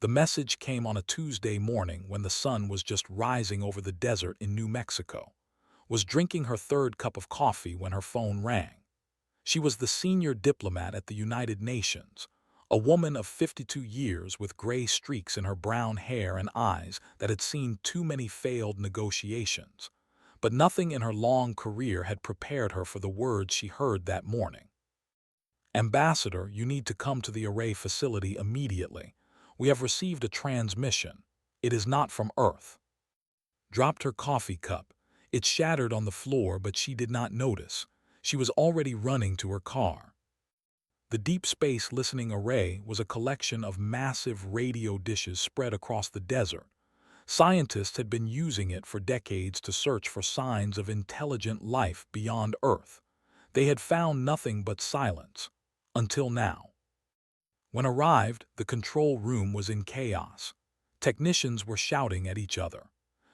The message came on a Tuesday morning when the sun was just rising over the desert in New Mexico. Was drinking her third cup of coffee when her phone rang. She was the senior diplomat at the United Nations, a woman of 52 years with gray streaks in her brown hair and eyes that had seen too many failed negotiations. But nothing in her long career had prepared her for the words she heard that morning. Ambassador, you need to come to the array facility immediately. We have received a transmission. It is not from Earth. Dropped her coffee cup. It shattered on the floor, but she did not notice. She was already running to her car. The Deep Space Listening Array was a collection of massive radio dishes spread across the desert. Scientists had been using it for decades to search for signs of intelligent life beyond Earth. They had found nothing but silence. Until now. When arrived, the control room was in chaos. Technicians were shouting at each other.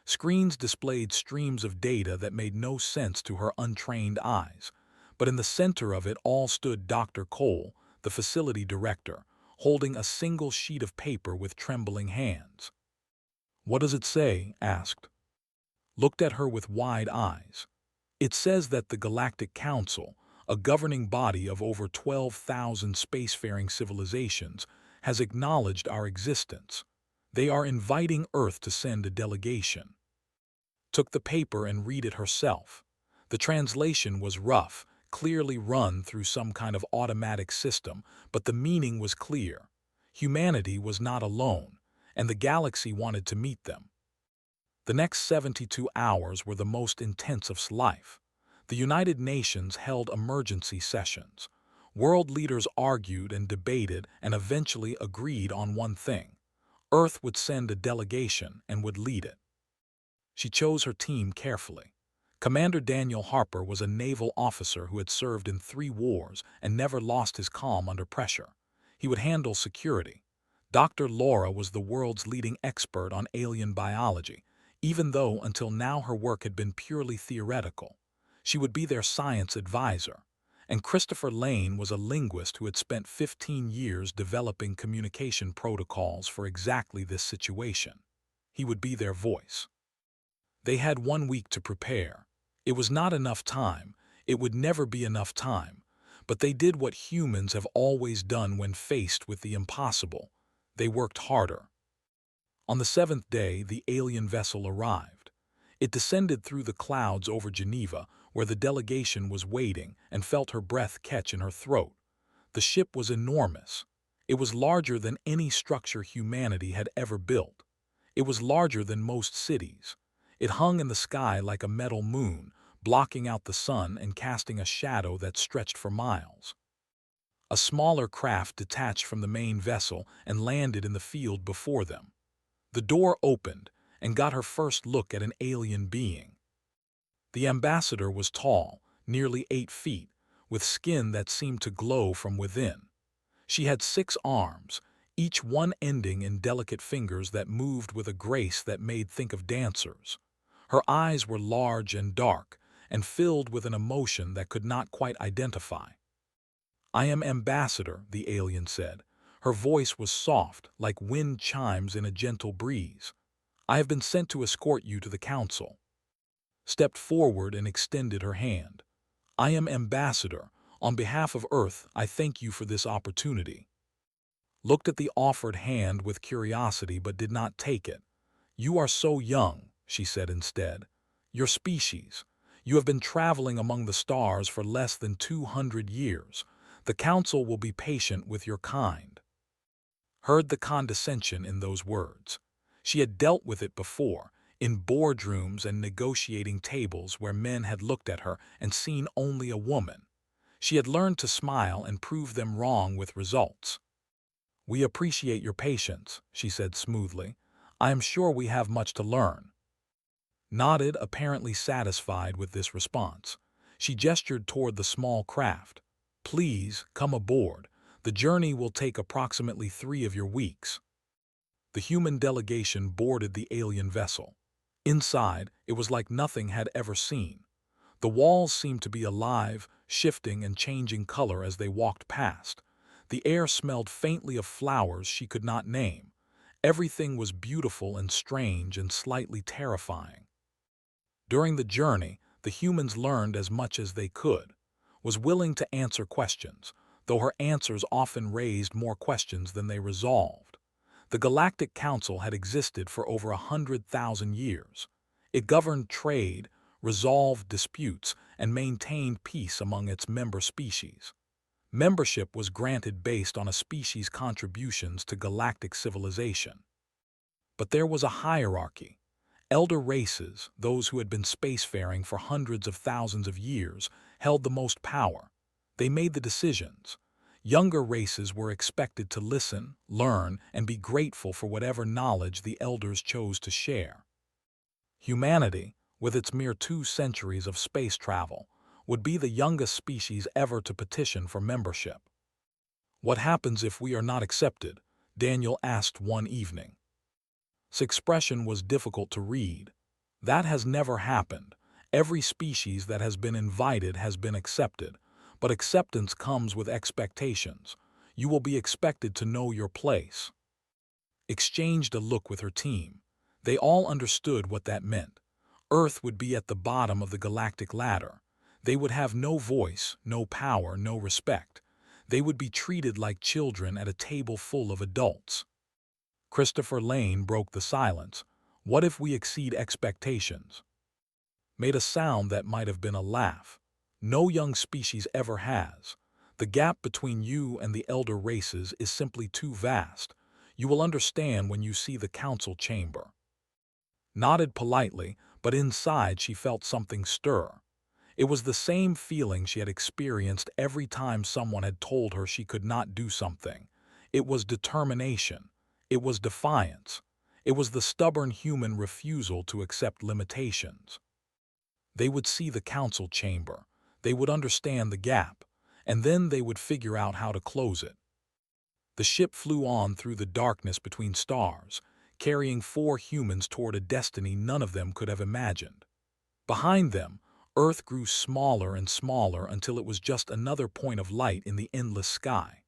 Screens displayed streams of data that made no sense to her untrained eyes. But in the center of it all stood Dr. Cole, the facility director, holding a single sheet of paper with trembling hands. "What does it say?" asked. Looked at her with wide eyes. "It says that the Galactic Council, a governing body of over 12,000 spacefaring civilizations, has acknowledged our existence. They are inviting Earth to send a delegation." Took the paper and read it herself. The translation was rough, clearly run through some kind of automatic system, but the meaning was clear. Humanity was not alone, and the galaxy wanted to meet them. The next 72 hours were the most intense of life. The United Nations held emergency sessions. World leaders argued and debated and eventually agreed on one thing. Earth would send a delegation and would lead it. She chose her team carefully. Commander Daniel Harper was a naval officer who had served in 3 wars and never lost his calm under pressure. He would handle security. Dr. Laura was the world's leading expert on alien biology, even though until now her work had been purely theoretical. She would be their science advisor. And Christopher Lane was a linguist who had spent 15 years developing communication protocols for exactly this situation. He would be their voice. They had 1 week to prepare. It was not enough time. It would never be enough time. But they did what humans have always done when faced with the impossible. They worked harder. On the 7th day, the alien vessel arrived. It descended through the clouds over Geneva, where the delegation was waiting, and felt her breath catch in her throat. The ship was enormous. It was larger than any structure humanity had ever built. It was larger than most cities. It hung in the sky like a metal moon, blocking out the sun and casting a shadow that stretched for miles. A smaller craft detached from the main vessel and landed in the field before them. The door opened and got her first look at an alien being. The ambassador was tall, nearly 8 feet, with skin that seemed to glow from within. She had 6 arms, each one ending in delicate fingers that moved with a grace that made think of dancers. Her eyes were large and dark, and filled with an emotion that could not quite identify. "I am Ambassador," the alien said. Her voice was soft, like wind chimes in a gentle breeze. "I have been sent to escort you to the council." Stepped forward and extended her hand. "I am Ambassador. On behalf of Earth, I thank you for this opportunity." Looked at the offered hand with curiosity but did not take it. "You are so young," she said instead. "Your species. You have been traveling among the stars for less than 200 years. The council will be patient with your kind." Heard the condescension in those words. She had dealt with it before, in boardrooms and negotiating tables where men had looked at her and seen only a woman. She had learned to smile and prove them wrong with results. "We appreciate your patience," she said smoothly. "I am sure we have much to learn." Nodded, apparently satisfied with this response. She gestured toward the small craft. "Please, come aboard. The journey will take approximately 3 of your weeks." The human delegation boarded the alien vessel. Inside, it was like nothing had ever seen. The walls seemed to be alive, shifting and changing color as they walked past. The air smelled faintly of flowers she could not name. Everything was beautiful and strange and slightly terrifying. During the journey, the humans learned as much as they could, was willing to answer questions, though her answers often raised more questions than they resolved. The Galactic Council had existed for over 100,000 years. It governed trade, resolved disputes, and maintained peace among its member species. Membership was granted based on a species' contributions to galactic civilization. But there was a hierarchy. Elder races, those who had been spacefaring for hundreds of thousands of years, held the most power. They made the decisions. Younger races were expected to listen, learn, and be grateful for whatever knowledge the elders chose to share. Humanity, with its mere 2 centuries of space travel, would be the youngest species ever to petition for membership. "What happens if we are not accepted?" Daniel asked one evening. His expression was difficult to read. "That has never happened. Every species that has been invited has been accepted, but acceptance comes with expectations. You will be expected to know your place." Exchanged a look with her team. They all understood what that meant. Earth would be at the bottom of the galactic ladder. They would have no voice, no power, no respect. They would be treated like children at a table full of adults. Christopher Lane broke the silence. "What if we exceed expectations?" Made a sound that might have been a laugh. "No young species ever has. The gap between you and the elder races is simply too vast. You will understand when you see the council chamber." Nodded politely, but inside she felt something stir. It was the same feeling she had experienced every time someone had told her she could not do something. It was determination. It was defiance. It was the stubborn human refusal to accept limitations. They would see the council chamber. They would understand the gap, and then they would figure out how to close it. The ship flew on through the darkness between stars, carrying 4 humans toward a destiny none of them could have imagined. Behind them, Earth grew smaller and smaller until it was just another point of light in the endless sky.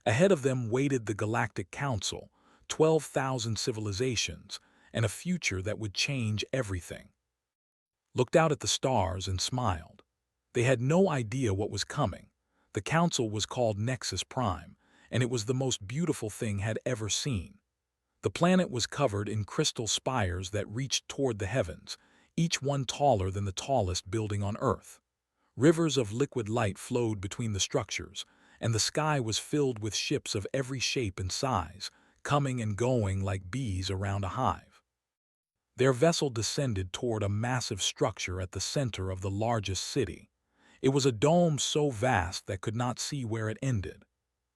Ahead of them waited the Galactic Council, 12,000 civilizations, and a future that would change everything. Looked out at the stars and smiled. They had no idea what was coming. The council was called Nexus Prime, and it was the most beautiful thing had ever seen. The planet was covered in crystal spires that reached toward the heavens, each one taller than the tallest building on Earth. Rivers of liquid light flowed between the structures, and the sky was filled with ships of every shape and size, coming and going like bees around a hive. Their vessel descended toward a massive structure at the center of the largest city. It was a dome so vast that could not see where it ended.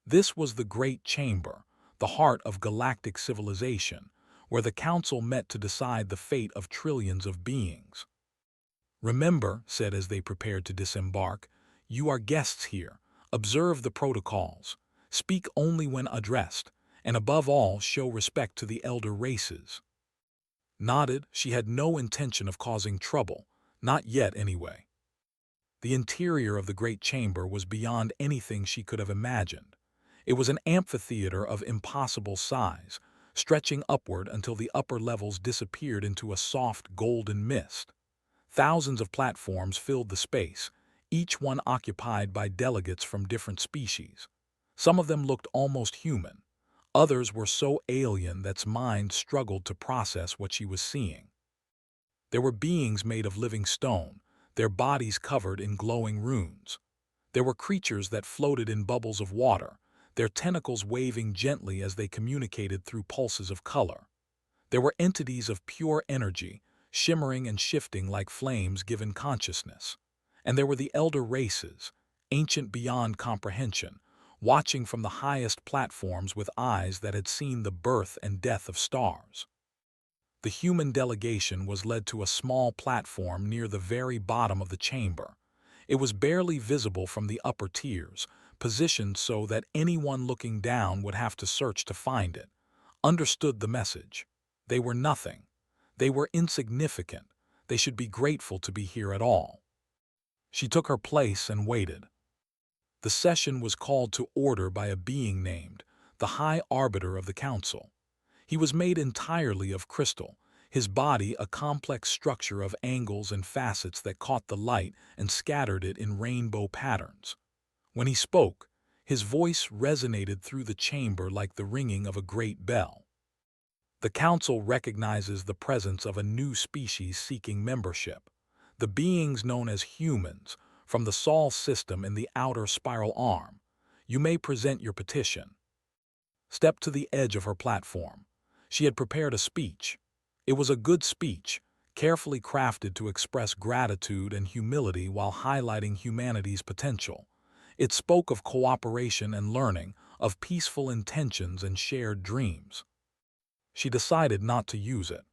This was the Great Chamber, the heart of galactic civilization, where the council met to decide the fate of trillions of beings. "Remember," said as they prepared to disembark, "you are guests here. Observe the protocols. Speak only when addressed, and above all show respect to the elder races." Nodded. She had no intention of causing trouble, not yet anyway. The interior of the great chamber was beyond anything she could have imagined. It was an amphitheater of impossible size, stretching upward until the upper levels disappeared into a soft golden mist. Thousands of platforms filled the space, each one occupied by delegates from different species. Some of them looked almost human. Others were so alien that mind struggled to process what she was seeing. There were beings made of living stone, their bodies covered in glowing runes. There were creatures that floated in bubbles of water, their tentacles waving gently as they communicated through pulses of color. There were entities of pure energy, shimmering and shifting like flames given consciousness. And there were the elder races, ancient beyond comprehension, watching from the highest platforms with eyes that had seen the birth and death of stars. The human delegation was led to a small platform near the very bottom of the chamber. It was barely visible from the upper tiers, positioned so that anyone looking down would have to search to find it. Understood the message. They were nothing. They were insignificant. They should be grateful to be here at all. She took her place and waited. The session was called to order by a being named the High Arbiter of the Council. He was made entirely of crystal, his body a complex structure of angles and facets that caught the light and scattered it in rainbow patterns. When he spoke, his voice resonated through the chamber like the ringing of a great bell. The Council recognizes the presence of a new species seeking membership, the beings known as humans, from the Sol system in the outer spiral arm. You may present your petition. Stepped to the edge of her platform. She had prepared a speech. It was a good speech, carefully crafted to express gratitude and humility while highlighting humanity's potential. It spoke of cooperation and learning, of peaceful intentions and shared dreams. She decided not to use it.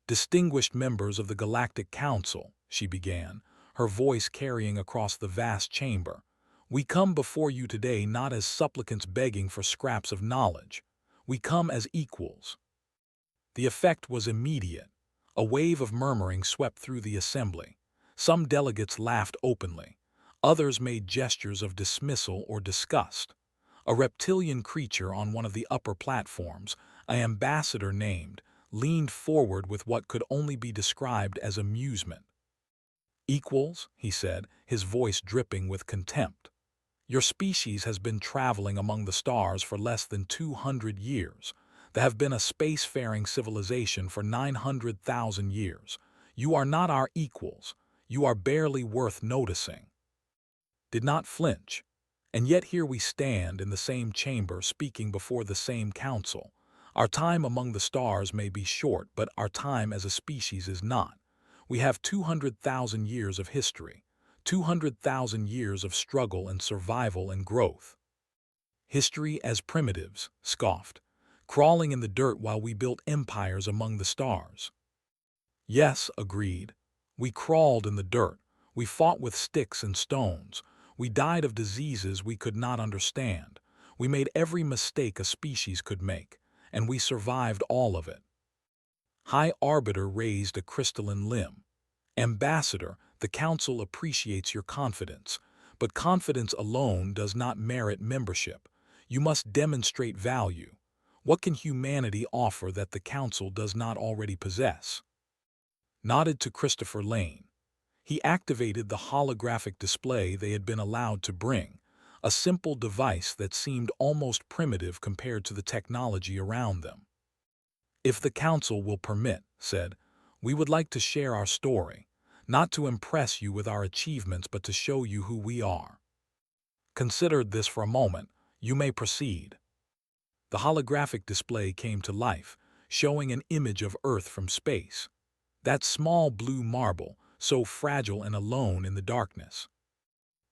Distinguished members of the Galactic Council, she began, her voice carrying across the vast chamber. We come before you today not as supplicants begging for scraps of knowledge. We come as equals. The effect was immediate. A wave of murmuring swept through the assembly. Some delegates laughed openly. Others made gestures of dismissal or disgust. A reptilian creature on one of the upper platforms, an ambassador named, leaned forward with what could only be described as amusement. Equals, he said, his voice dripping with contempt. Your species has been traveling among the stars for less than 200 years. There have been a spacefaring civilization for 900,000 years. You are not our equals. You are barely worth noticing. Did not flinch. And yet here we stand in the same chamber speaking before the same council. Our time among the stars may be short, but our time as a species is not. We have 200,000 years of history, 200,000 years of struggle and survival and growth. History as primitives, scoffed, crawling in the dirt while we built empires among the stars. Yes, agreed. We crawled in the dirt. We fought with sticks and stones. We died of diseases we could not understand. We made every mistake a species could make, and we survived all of it. High Arbiter raised a crystalline limb. Ambassador, the Council appreciates your confidence, but confidence alone does not merit membership. You must demonstrate value. What can humanity offer that the Council does not already possess? Nodded to Christopher Lane. He activated the holographic display they had been allowed to bring, a simple device that seemed almost primitive compared to the technology around them. If the Council will permit, said, we would like to share our story, not to impress you with our achievements but to show you who we are. Consider this for a moment. You may proceed. The holographic display came to life, showing an image of Earth from space. That small blue marble, so fragile and alone in the darkness.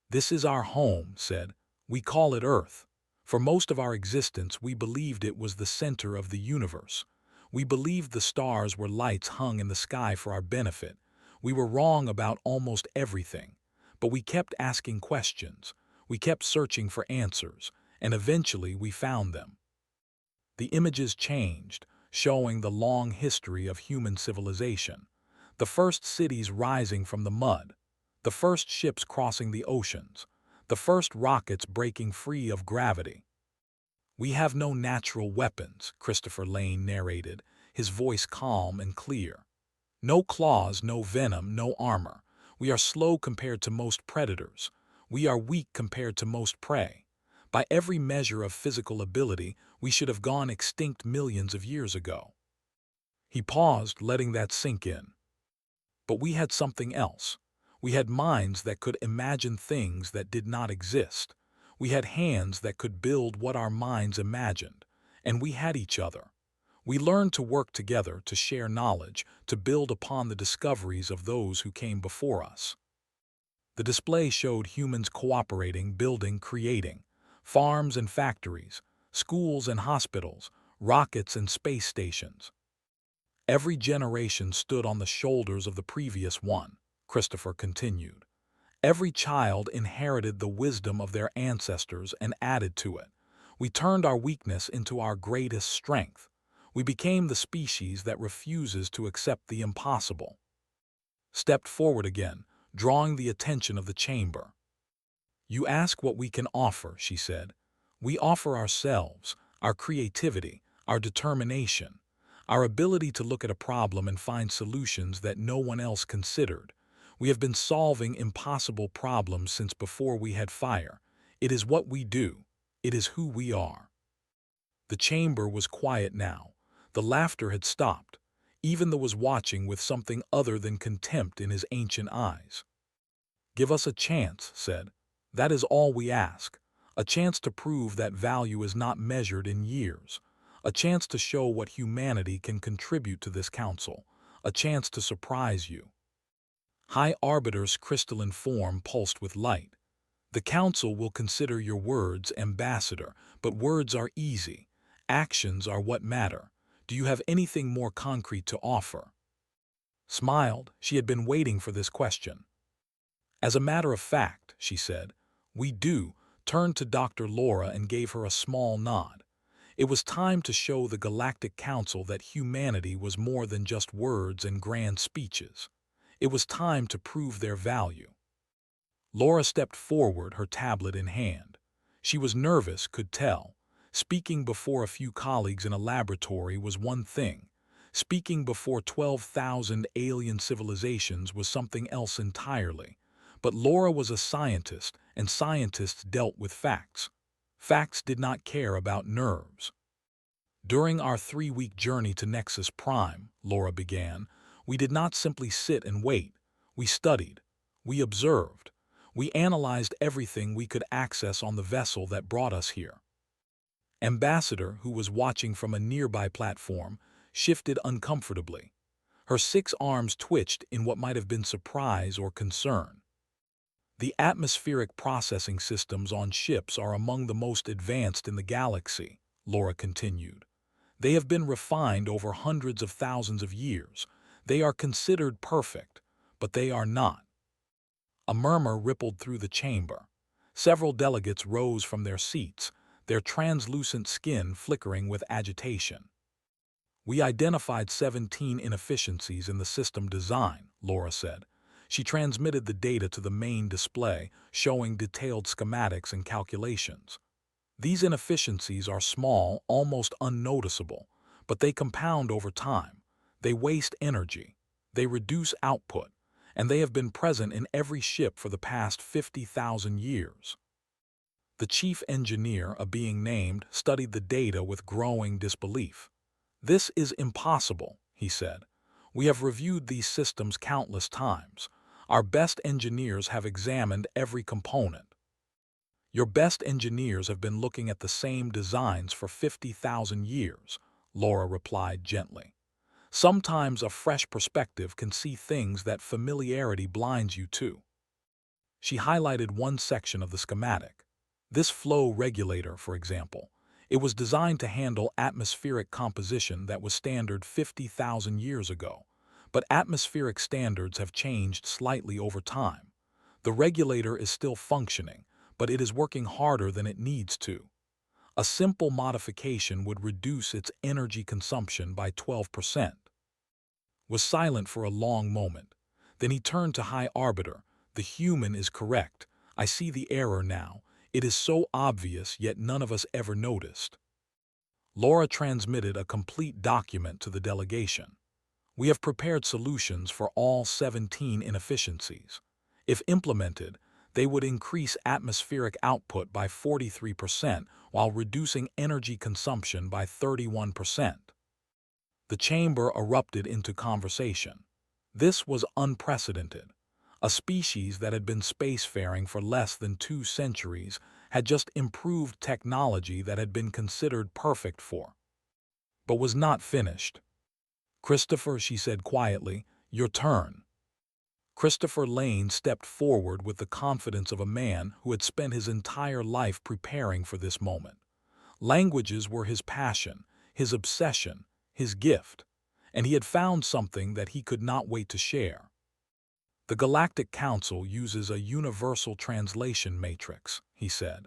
This is our home, said. We call it Earth. For most of our existence we believed it was the center of the universe. We believed the stars were lights hung in the sky for our benefit. We were wrong about almost everything. But we kept asking questions. We kept searching for answers, and eventually we found them. The images changed, showing the long history of human civilization. The first cities rising from the mud, the first ships crossing the oceans, the first rockets breaking free of gravity. We have no natural weapons, Christopher Lane narrated, his voice calm and clear. No claws, no venom, no armor. We are slow compared to most predators. We are weak compared to most prey. By every measure of physical ability, we should have gone extinct millions of years ago. He paused, letting that sink in. But we had something else. We had minds that could imagine things that did not exist. We had hands that could build what our minds imagined. And we had each other. We learned to work together, to share knowledge, to build upon the discoveries of those who came before us. The display showed humans cooperating, building, creating. Farms and factories, schools and hospitals, rockets and space stations. Every generation stood on the shoulders of the previous one, Christopher continued. Every child inherited the wisdom of their ancestors and added to it. We turned our weakness into our greatest strength. We became the species that refuses to accept the impossible. Stepped forward again, drawing the attention of the chamber. You ask what we can offer, she said. We offer ourselves, our creativity, our determination, our ability to look at a problem and find solutions that no one else considered. We have been solving impossible problems since before we had fire. It is what we do. It is who we are. The chamber was quiet now. The laughter had stopped. Even was watching with something other than contempt in his ancient eyes. "Give us a chance," said. "That is all we ask. A chance to prove that value is not measured in years. A chance to show what humanity can contribute to this council. A chance to surprise you." High Arbiter's crystalline form pulsed with light. "The council will consider your words, Ambassador, but words are easy. Actions are what matter. Do you have anything more concrete to offer?" Smiled. She had been waiting for this question. "As a matter of fact," she said, "we do," turned to Dr. Laura and gave her a small nod. It was time to show the Galactic Council that humanity was more than just words and grand speeches. It was time to prove their value. Laura stepped forward, her tablet in hand. She was nervous, could tell. Speaking before a few colleagues in a laboratory was one thing. Speaking before 12,000 alien civilizations was something else entirely. But Laura was a scientist, and scientists dealt with facts. Facts did not care about nerves. "During our 3-week journey to Nexus Prime," Laura began, "we did not simply sit and wait. We studied. We observed. We analyzed everything we could access on the vessel that brought us here." Ambassador, who was watching from a nearby platform, shifted uncomfortably. Her 6 arms twitched in what might have been surprise or concern. "The atmospheric processing systems on ships are among the most advanced in the galaxy," Laura continued. "They have been refined over hundreds of thousands of years. They are considered perfect, but they are not." A murmur rippled through the chamber. Several delegates rose from their seats, their translucent skin flickering with agitation. "We identified 17 inefficiencies in the system design," Laura said. She transmitted the data to the main display, showing detailed schematics and calculations. "These inefficiencies are small, almost unnoticeable, but they compound over time. They waste energy. They reduce output, and they have been present in every ship for the past 50,000 years." The chief engineer, a being named, studied the data with growing disbelief. "This is impossible," he said. "We have reviewed these systems countless times. Our best engineers have examined every component." "Your best engineers have been looking at the same designs for 50,000 years," Laura replied gently. "Sometimes a fresh perspective can see things that familiarity blinds you to." She highlighted one section of the schematic. "This flow regulator, for example. It was designed to handle atmospheric composition that was standard 50,000 years ago. But atmospheric standards have changed slightly over time. The regulator is still functioning, but it is working harder than it needs to. A simple modification would reduce its energy consumption by 12%. Was silent for a long moment. Then he turned to High Arbiter. "The human is correct. I see the error now. It is so obvious, yet none of us ever noticed." Laura transmitted a complete document to the delegation. "We have prepared solutions for all 17 inefficiencies. If implemented, they would increase atmospheric output by 43% while reducing energy consumption by 31%. The chamber erupted into conversation. This was unprecedented. A species that had been spacefaring for less than 2 centuries had just improved technology that had been considered perfect for, but was not finished. "Christopher," she said quietly, "your turn." Christopher Lane stepped forward with the confidence of a man who had spent his entire life preparing for this moment. Languages were his passion, his obsession, his gift, and he had found something that he could not wait to share. "The Galactic Council uses a universal translation matrix," he said.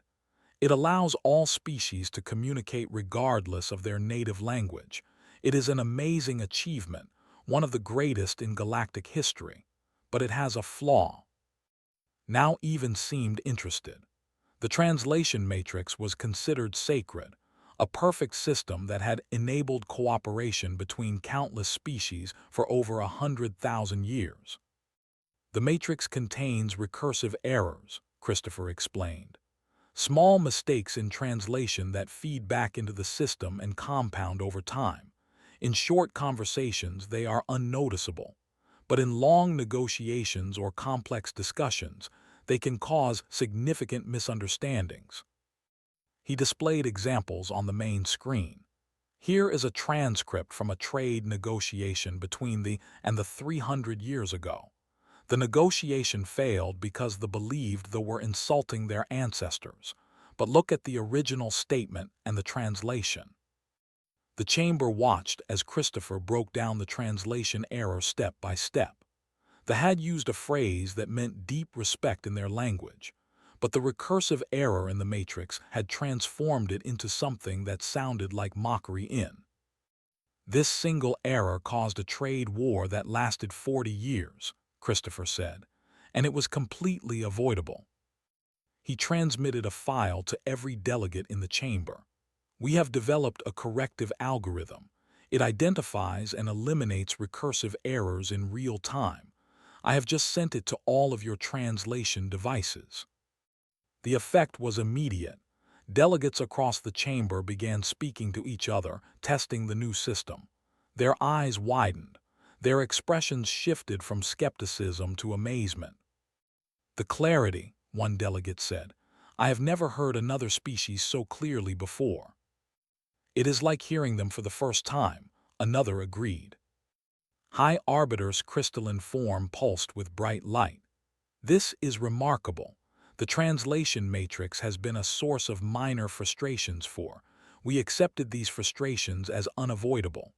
"It allows all species to communicate regardless of their native language. It is an amazing achievement, one of the greatest in galactic history. But it has a flaw." Now even seemed interested. The translation matrix was considered sacred. a perfect system that had enabled cooperation between countless species for over 100,000 years. The matrix contains recursive errors, Christopher explained. Small mistakes in translation that feed back into the system and compound over time. In short conversations, they are unnoticeable, but in long negotiations or complex discussions, they can cause significant misunderstandings. He displayed examples on the main screen. Here is a transcript from a trade negotiation between the and the 300 years ago. The negotiation failed because the believed were insulting their ancestors. But look at the original statement and the translation. The chamber watched as Christopher broke down the translation error step by step. The had used a phrase that meant deep respect in their language, but the recursive error in the matrix had transformed it into something that sounded like mockery in. This single error caused a trade war that lasted 40 years, Christopher said, and it was completely avoidable. He transmitted a file to every delegate in the chamber. We have developed a corrective algorithm. It identifies and eliminates recursive errors in real time. I have just sent it to all of your translation devices. The effect was immediate. Delegates across the chamber began speaking to each other, testing the new system. Their eyes widened. Their expressions shifted from skepticism to amazement. The clarity, one delegate said. I have never heard another species so clearly before. It is like hearing them for the first time, another agreed. High Arbiter's crystalline form pulsed with bright light. This is remarkable. The translation matrix has been a source of minor frustrations for. We accepted these frustrations as unavoidable.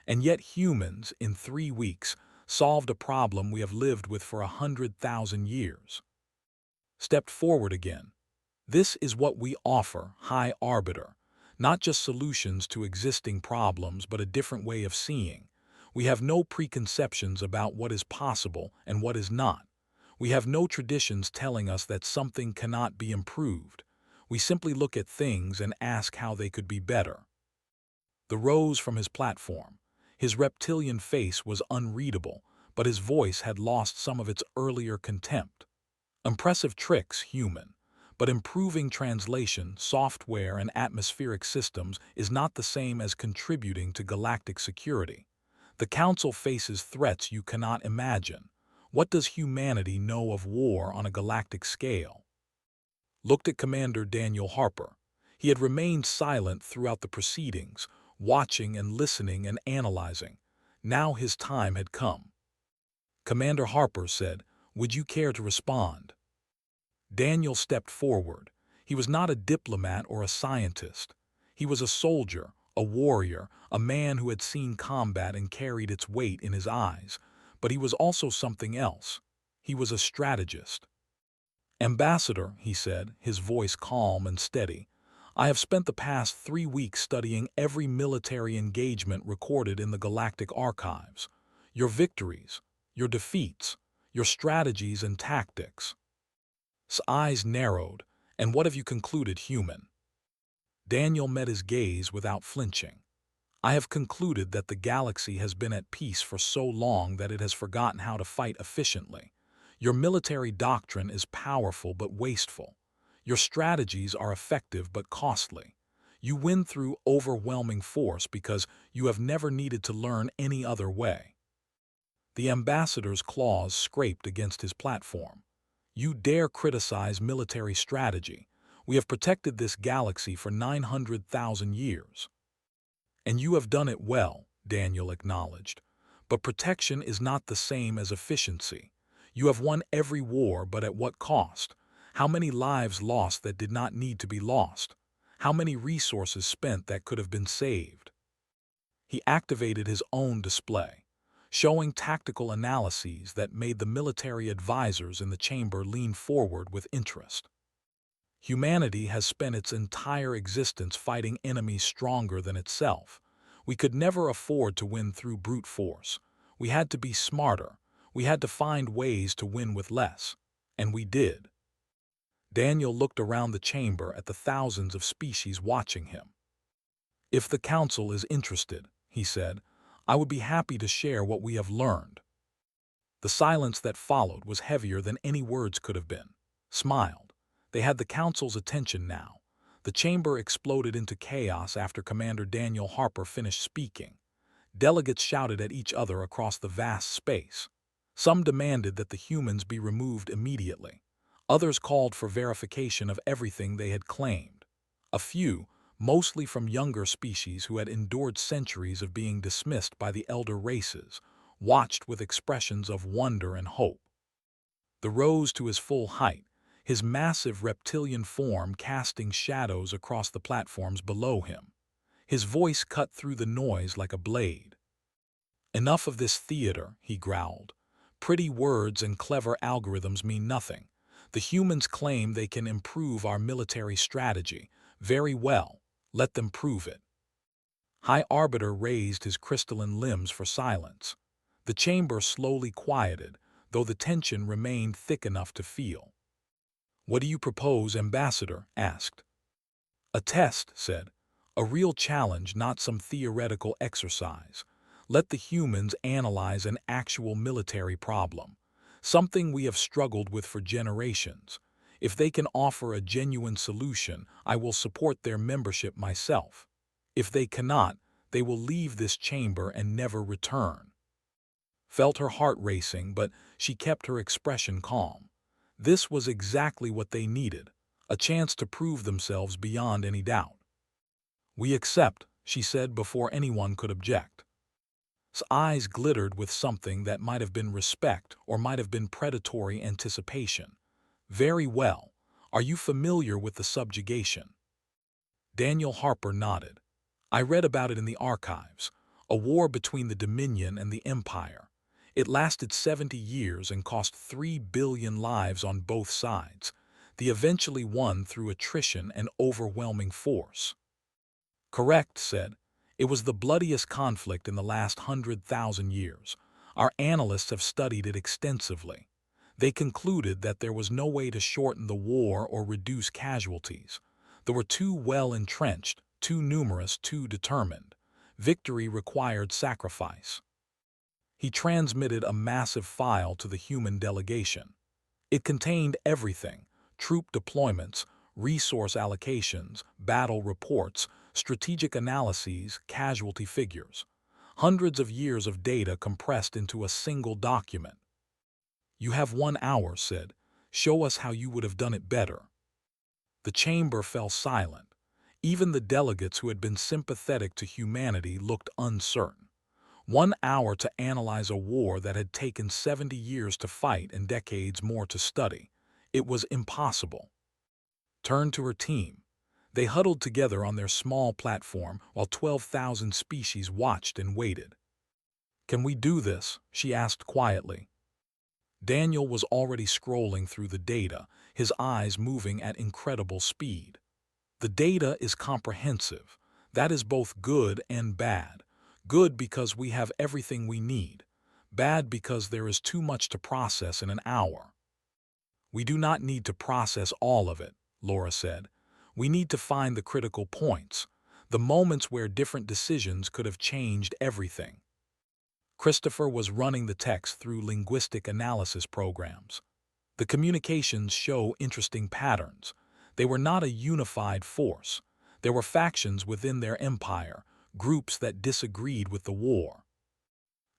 And yet humans, in 3 weeks, solved a problem we have lived with for 100,000 years. Stepped forward again. This is what we offer, High Arbiter. Not just solutions to existing problems, but a different way of seeing. We have no preconceptions about what is possible and what is not. We have no traditions telling us that something cannot be improved. We simply look at things and ask how they could be better. The rose from his platform. His reptilian face was unreadable, but his voice had lost some of its earlier contempt. Impressive tricks, human. But improving translation, software, and atmospheric systems is not the same as contributing to galactic security. The Council faces threats you cannot imagine. What does humanity know of war on a galactic scale? Looked at Commander Daniel Harper. He had remained silent throughout the proceedings, watching and listening and analyzing. Now his time had come. Commander Harper said, "Would you care to respond?" Daniel stepped forward. He was not a diplomat or a scientist. He was a soldier, a warrior, a man who had seen combat and carried its weight in his eyes. But he was also something else. He was a strategist. "Ambassador," he said, his voice calm and steady, "I have spent the past 3 weeks studying every military engagement recorded in the galactic archives. Your victories, your defeats, your strategies and tactics." His eyes narrowed. "And what have you concluded, human?" Daniel met his gaze without flinching. "I have concluded that the galaxy has been at peace for so long that it has forgotten how to fight efficiently. Your military doctrine is powerful but wasteful. Your strategies are effective but costly. You win through overwhelming force because you have never needed to learn any other way." The ambassador's claws scraped against his platform. "You dare criticize military strategy. We have protected this galaxy for 900,000 years. And you have done it well," Daniel acknowledged. "But protection is not the same as efficiency. You have won every war, but at what cost? How many lives lost that did not need to be lost? How many resources spent that could have been saved?" He activated his own display, showing tactical analyses that made the military advisors in the chamber lean forward with interest. Humanity has spent its entire existence fighting enemies stronger than itself. We could never afford to win through brute force. We had to be smarter. We had to find ways to win with less. And we did. Daniel looked around the chamber at the thousands of species watching him. "If the Council is interested," he said, "I would be happy to share what we have learned." The silence that followed was heavier than any words could have been. Smiled. They had the Council's attention now. The chamber exploded into chaos after Commander Daniel Harper finished speaking. Delegates shouted at each other across the vast space. Some demanded that the humans be removed immediately. Others called for verification of everything they had claimed. A few, mostly from younger species who had endured centuries of being dismissed by the elder races, watched with expressions of wonder and hope. The rose to his full height, his massive reptilian form casting shadows across the platforms below him. His voice cut through the noise like a blade. "Enough of this theater," he growled. "Pretty words and clever algorithms mean nothing. The humans claim they can improve our military strategy. Very well, let them prove it." High Arbiter raised his crystalline limbs for silence. The chamber slowly quieted, though the tension remained thick enough to feel. "What do you propose?" Ambassador asked. "A test," said. "A real challenge, not some theoretical exercise. Let the humans analyze an actual military problem, something we have struggled with for generations. If they can offer a genuine solution, I will support their membership myself. If they cannot, they will leave this chamber and never return." Felt her heart racing, but she kept her expression calm. This was exactly what they needed, a chance to prove themselves beyond any doubt. "We accept," she said before anyone could object. His eyes glittered with something that might have been respect or might have been predatory anticipation. "Very well. Are you familiar with the subjugation?" Daniel Harper nodded. "I read about it in the archives. A war between the Dominion and the Empire. It lasted 70 years and cost 3 billion lives on both sides. They eventually won through attrition and overwhelming force." "Correct," said. "It was the bloodiest conflict in the last 100,000 years. Our analysts have studied it extensively. They concluded that there was no way to shorten the war or reduce casualties. They were too well entrenched, too numerous, too determined. Victory required sacrifice." He transmitted a massive file to the human delegation. It contained everything: troop deployments, resource allocations, battle reports, strategic analyses, casualty figures. Hundreds of years of data compressed into a single document. "You have 1 hour," said. "Show us how you would have done it better." The chamber fell silent. Even the delegates who had been sympathetic to humanity looked uncertain. 1 hour to analyze a war that had taken 70 years to fight and decades more to study. It was impossible. Turned to her team. They huddled together on their small platform while 12,000 species watched and waited. "Can we do this?" she asked quietly. Daniel was already scrolling through the data, his eyes moving at incredible speed. "The data is comprehensive. That is both good and bad. Good because we have everything we need. Bad because there is too much to process in an hour." "We do not need to process all of it," Laura said. "We need to find the critical points, the moments where different decisions could have changed everything." Christopher was running the text through linguistic analysis programs. The communications show interesting patterns. They were not a unified force. There were factions within their empire, groups that disagreed with the war.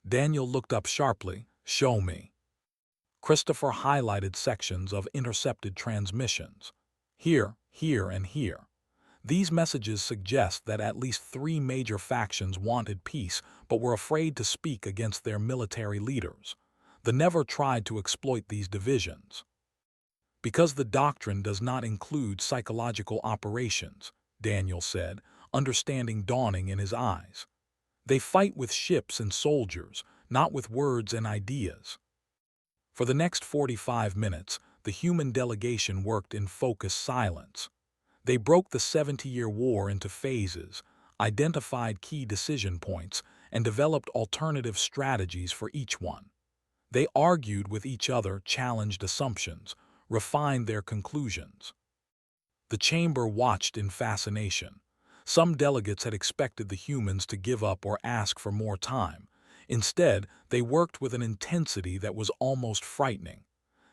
Daniel looked up sharply. "Show me." Christopher highlighted sections of intercepted transmissions. "Here, here, and here." These messages suggest that at least 3 major factions wanted peace but were afraid to speak against their military leaders. They never tried to exploit these divisions. "Because the doctrine does not include psychological operations," Daniel said, understanding dawning in his eyes. "They fight with ships and soldiers, not with words and ideas." For the next 45 minutes, the human delegation worked in focused silence. They broke the 70-year war into phases, identified key decision points, and developed alternative strategies for each one. They argued with each other, challenged assumptions, refined their conclusions. The chamber watched in fascination. Some delegates had expected the humans to give up or ask for more time. Instead, they worked with an intensity that was almost frightening.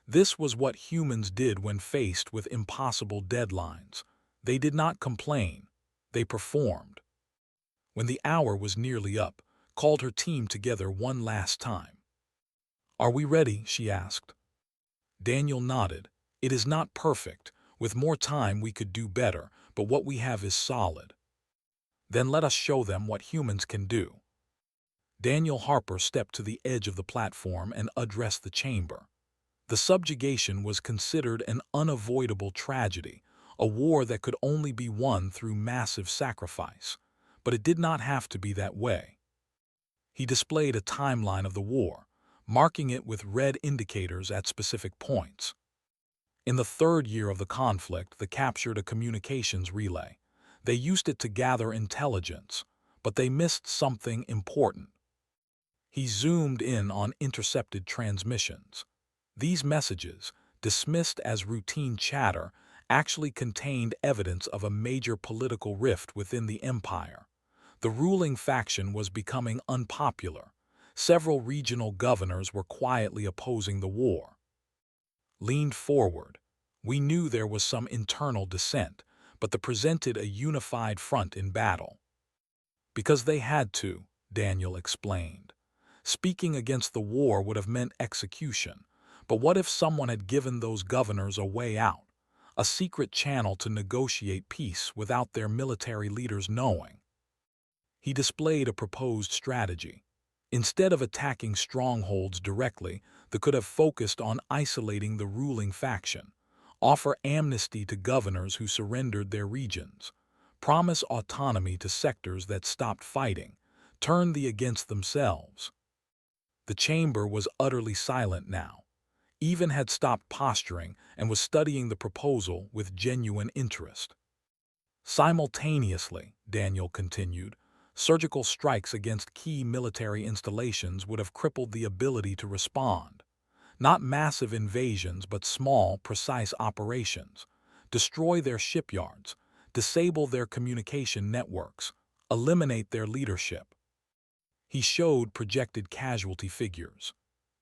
This was what humans did when faced with impossible deadlines. They did not complain. They performed. When the hour was nearly up, called her team together one last time. "Are we ready?" she asked. Daniel nodded. "It is not perfect. With more time we could do better, but what we have is solid." "Then let us show them what humans can do." Daniel Harper stepped to the edge of the platform and addressed the chamber. The subjugation was considered an unavoidable tragedy, a war that could only be won through massive sacrifice. But it did not have to be that way. He displayed a timeline of the war, marking it with red indicators at specific points. In the third year of the conflict, they captured a communications relay. They used it to gather intelligence, but they missed something important. He zoomed in on intercepted transmissions. These messages, dismissed as routine chatter, actually contained evidence of a major political rift within the empire. The ruling faction was becoming unpopular. Several regional governors were quietly opposing the war. Leaned forward. We knew there was some internal dissent, but they presented a unified front in battle. "Because they had to," Daniel explained. "Speaking against the war would have meant execution. But what if someone had given those governors a way out, a secret channel to negotiate peace without their military leaders knowing?" He displayed a proposed strategy. Instead of attacking strongholds directly, they could have focused on isolating the ruling faction, offer amnesty to governors who surrendered their regions, promise autonomy to sectors that stopped fighting, turn the against themselves. The chamber was utterly silent now. Even had stopped posturing and was studying the proposal with genuine interest. Simultaneously, Daniel continued, surgical strikes against key military installations would have crippled the ability to respond. Not massive invasions, but small, precise operations. Destroy their shipyards, disable their communication networks, eliminate their leadership. He showed projected casualty figures.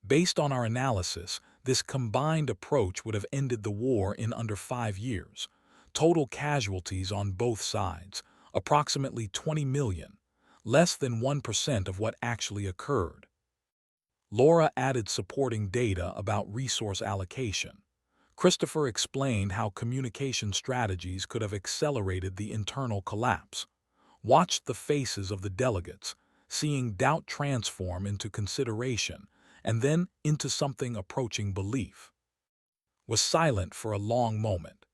Based on our analysis, this combined approach would have ended the war in under 5 years. Total casualties on both sides, approximately 20 million, less than 1% of what actually occurred. Laura added supporting data about resource allocation. Christopher explained how communication strategies could have accelerated the internal collapse. Watched the faces of the delegates, seeing doubt transform into consideration, and then into something approaching belief. Was silent for a long moment.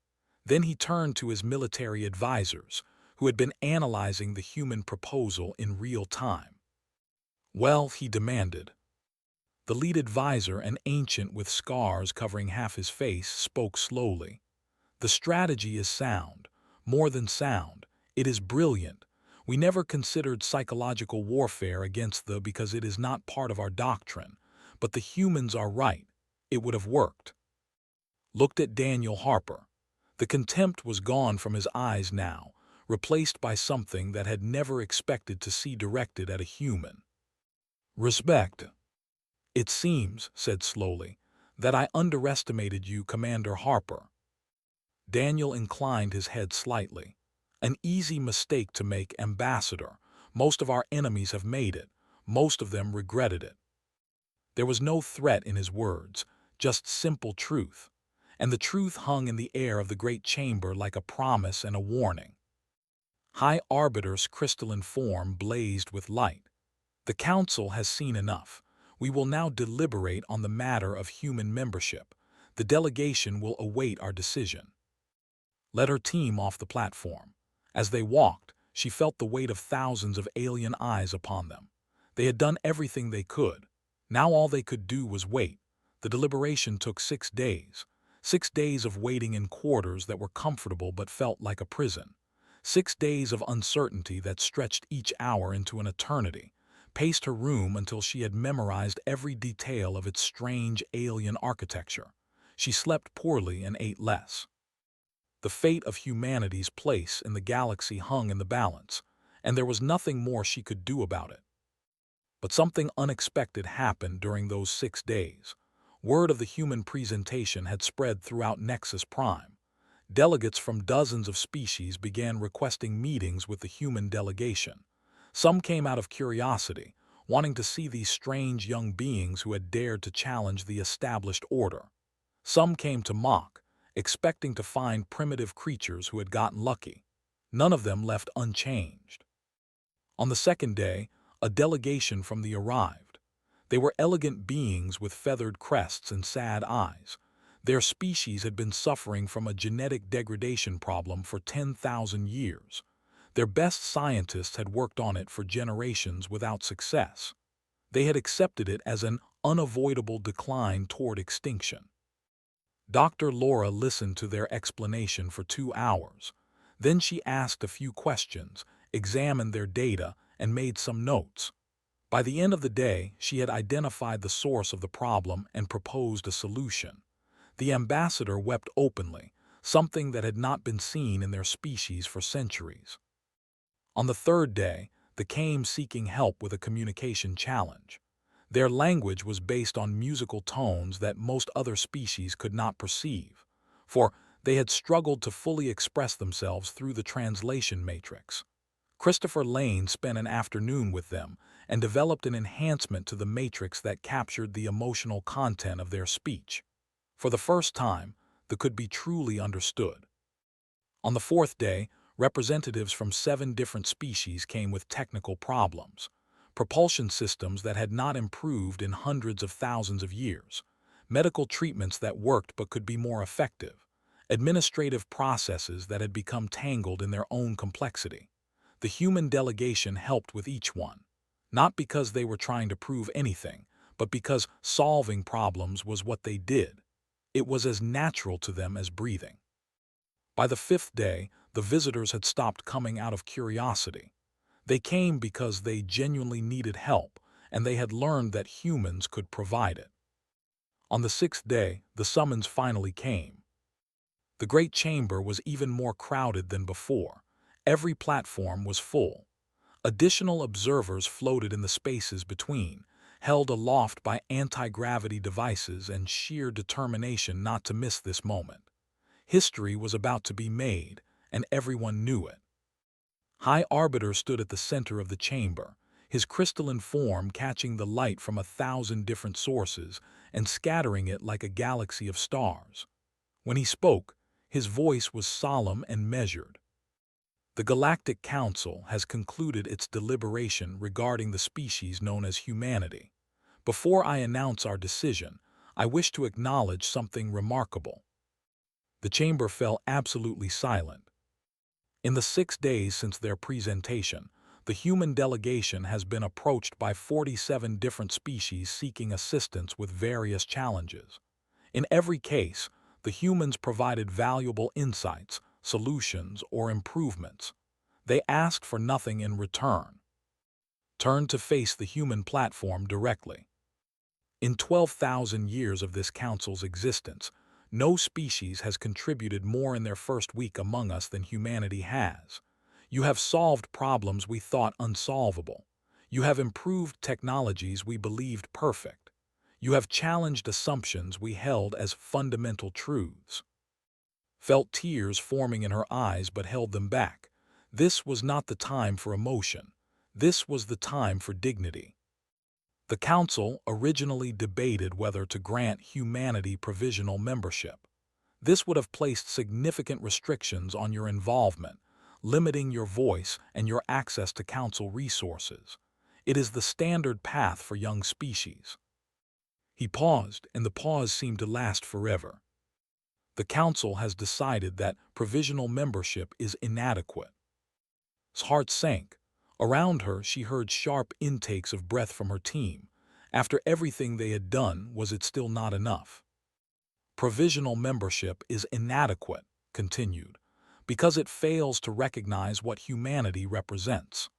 Then he turned to his military advisors, who had been analyzing the human proposal in real time. "Well," he demanded. The lead advisor, an ancient with scars covering half his face, spoke slowly. "The strategy is sound. More than sound. It is brilliant. We never considered psychological warfare against the because it is not part of our doctrine. But the humans are right. It would have worked." Looked at Daniel Harper. The contempt was gone from his eyes now, replaced by something that had never expected to see directed at a human. "Respect." "It seems," said slowly, "that I underestimated you, Commander Harper." Daniel inclined his head slightly. "An easy mistake to make, Ambassador. Most of our enemies have made it. Most of them regretted it." There was no threat in his words, just simple truth. And the truth hung in the air of the great chamber like a promise and a warning. High Arbiter's crystalline form blazed with light. "The Council has seen enough. We will now deliberate on the matter of human membership. The delegation will await our decision." Led her team off the platform. As they walked, she felt the weight of thousands of alien eyes upon them. They had done everything they could. Now all they could do was wait. The deliberation took 6 days. 6 days of waiting in quarters that were comfortable but felt like a prison. 6 days of uncertainty that stretched each hour into an eternity. Paced her room until she had memorized every detail of its strange alien architecture. She slept poorly and ate less. The fate of humanity's place in the galaxy hung in the balance, and there was nothing more she could do about it. But something unexpected happened during those 6 days. Word of the human presentation had spread throughout Nexus Prime. Delegates from dozens of species began requesting meetings with the human delegation. Some came out of curiosity, wanting to see these strange young beings who had dared to challenge the established order. Some came to mock, expecting to find primitive creatures who had gotten lucky. None of them left unchanged. On the second day, a delegation from the arrived. They were elegant beings with feathered crests and sad eyes. Their species had been suffering from a genetic degradation problem for 10,000 years. Their best scientists had worked on it for generations without success. They had accepted it as an unavoidable decline toward extinction. Dr. Laura listened to their explanation for 2 hours. Then she asked a few questions, examined their data, and made some notes. By the end of the day, she had identified the source of the problem and proposed a solution. The ambassador wept openly, something that had not been seen in their species for centuries. On the third day, they came seeking help with a communication challenge. Their language was based on musical tones that most other species could not perceive, for they had struggled to fully express themselves through the translation matrix. Christopher Lane spent an afternoon with them and developed an enhancement to the matrix that captured the emotional content of their speech. For the first time, they could be truly understood. On the fourth day, representatives from 7 different species came with technical problems. Propulsion systems that had not improved in hundreds of thousands of years, medical treatments that worked but could be more effective, administrative processes that had become tangled in their own complexity. The human delegation helped with each one, not because they were trying to prove anything, but because solving problems was what they did. It was as natural to them as breathing. By the 5th day, the visitors had stopped coming out of curiosity. They came because they genuinely needed help, and they had learned that humans could provide it. On the 6th day, the summons finally came. The great chamber was even more crowded than before. Every platform was full. Additional observers floated in the spaces between, held aloft by anti-gravity devices and sheer determination not to miss this moment. History was about to be made, and everyone knew it. High Arbiter stood at the center of the chamber, his crystalline form catching the light from 1,000 different sources and scattering it like a galaxy of stars. When he spoke, his voice was solemn and measured. The Galactic Council has concluded its deliberation regarding the species known as humanity. Before I announce our decision, I wish to acknowledge something remarkable. The chamber fell absolutely silent. In the 6 days since their presentation, the human delegation has been approached by 47 different species seeking assistance with various challenges. In every case, the humans provided valuable insights, solutions, or improvements. They asked for nothing in return. Turned to face the human platform directly. In 12,000 years of this council's existence, no species has contributed more in their first week among us than humanity has. You have solved problems we thought unsolvable. You have improved technologies we believed perfect. You have challenged assumptions we held as fundamental truths. Felt tears forming in her eyes but held them back. This was not the time for emotion. This was the time for dignity. The Council originally debated whether to grant humanity provisional membership. This would have placed significant restrictions on your involvement, limiting your voice and your access to Council resources. It is the standard path for young species. He paused, and the pause seemed to last forever. The Council has decided that provisional membership is inadequate. His heart sank. Around her, she heard sharp intakes of breath from her team. After everything they had done, was it still not enough? Provisional membership is inadequate, continued, because it fails to recognize what humanity represents.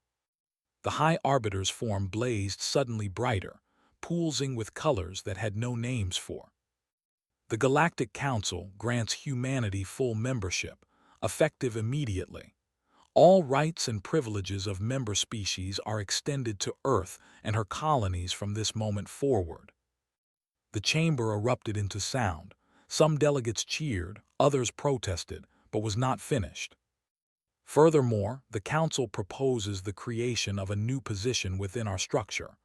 The High Arbiter's form blazed suddenly brighter, pulsing with colors that had no names for. The Galactic Council grants humanity full membership, effective immediately. All rights and privileges of member species are extended to Earth and her colonies from this moment forward. The chamber erupted into sound. Some delegates cheered, others protested, but was not finished. Furthermore, the Council proposes the creation of a new position within our structure.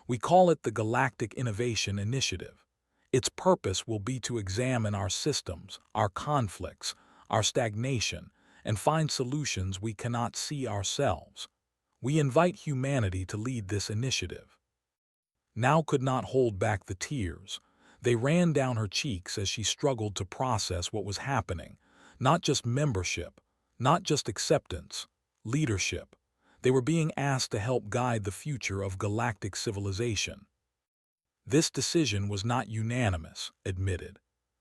We call it the Galactic Innovation Initiative. Its purpose will be to examine our systems, our conflicts, our stagnation, and find solutions we cannot see ourselves. We invite humanity to lead this initiative. Now could not hold back the tears. They ran down her cheeks as she struggled to process what was happening. Not just membership, not just acceptance, leadership. They were being asked to help guide the future of galactic civilization. This decision was not unanimous, admitted.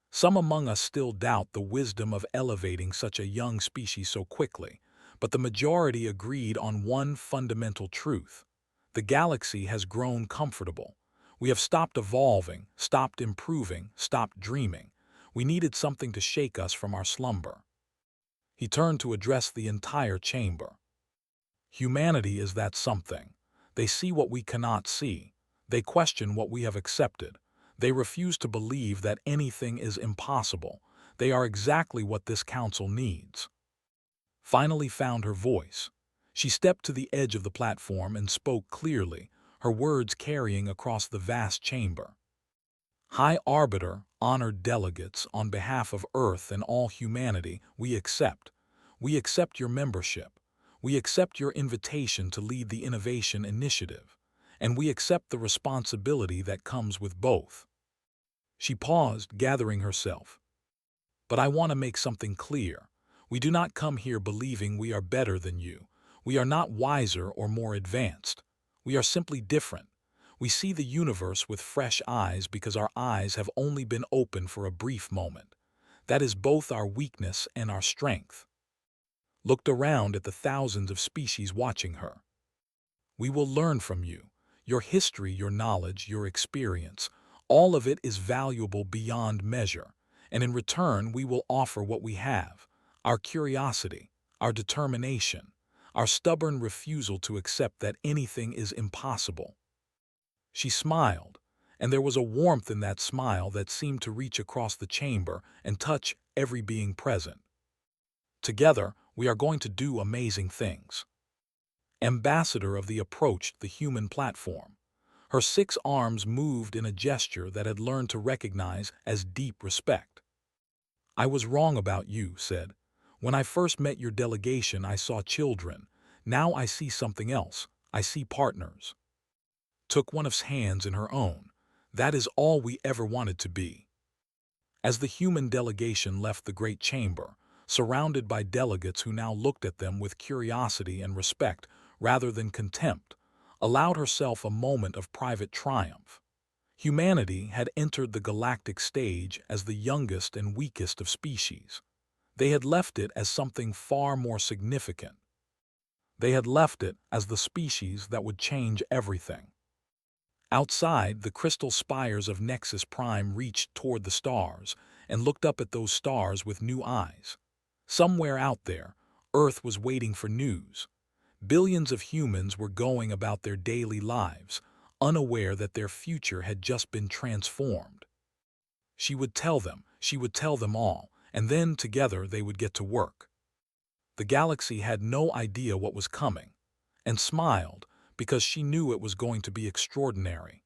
Some among us still doubt the wisdom of elevating such a young species so quickly, but the majority agreed on one fundamental truth. The galaxy has grown comfortable. We have stopped evolving, stopped improving, stopped dreaming. We needed something to shake us from our slumber. He turned to address the entire chamber. Humanity is that something. They see what we cannot see. They question what we have accepted. They refuse to believe that anything is impossible. They are exactly what this council needs. Finally found her voice. She stepped to the edge of the platform and spoke clearly, her words carrying across the vast chamber. High Arbiter, honored delegates, on behalf of Earth and all humanity, we accept. We accept your membership. We accept your invitation to lead the Innovation Initiative. And we accept the responsibility that comes with both. She paused, gathering herself. But I want to make something clear. We do not come here believing we are better than you. We are not wiser or more advanced. We are simply different. We see the universe with fresh eyes because our eyes have only been open for a brief moment. That is both our weakness and our strength. Looked around at the thousands of species watching her. We will learn from you. Your history, your knowledge, your experience, all of it is valuable beyond measure. And in return, we will offer what we have, our curiosity, our determination, our stubborn refusal to accept that anything is impossible. She smiled, and there was a warmth in that smile that seemed to reach across the chamber and touch every being present. Together, we are going to do amazing things. Ambassador of the approached the human platform. Her 6 arms moved in a gesture that had learned to recognize as deep respect. I was wrong about you, said. When I first met your delegation, I saw children. Now I see something else. I see partners. Took one of his hands in her own. That is all we ever wanted to be. As the human delegation left the great chamber, surrounded by delegates who now looked at them with curiosity and respect rather than contempt, allowed herself a moment of private triumph. Humanity had entered the galactic stage as the youngest and weakest of species. They had left it as something far more significant. They had left it as the species that would change everything. Outside, the crystal spires of Nexus Prime reached toward the stars and looked up at those stars with new eyes. Somewhere out there, Earth was waiting for news. Billions of humans were going about their daily lives, unaware that their future had just been transformed. She would tell them all, and then together they would get to work. The galaxy had no idea what was coming, and smiled because she knew it was going to be extraordinary.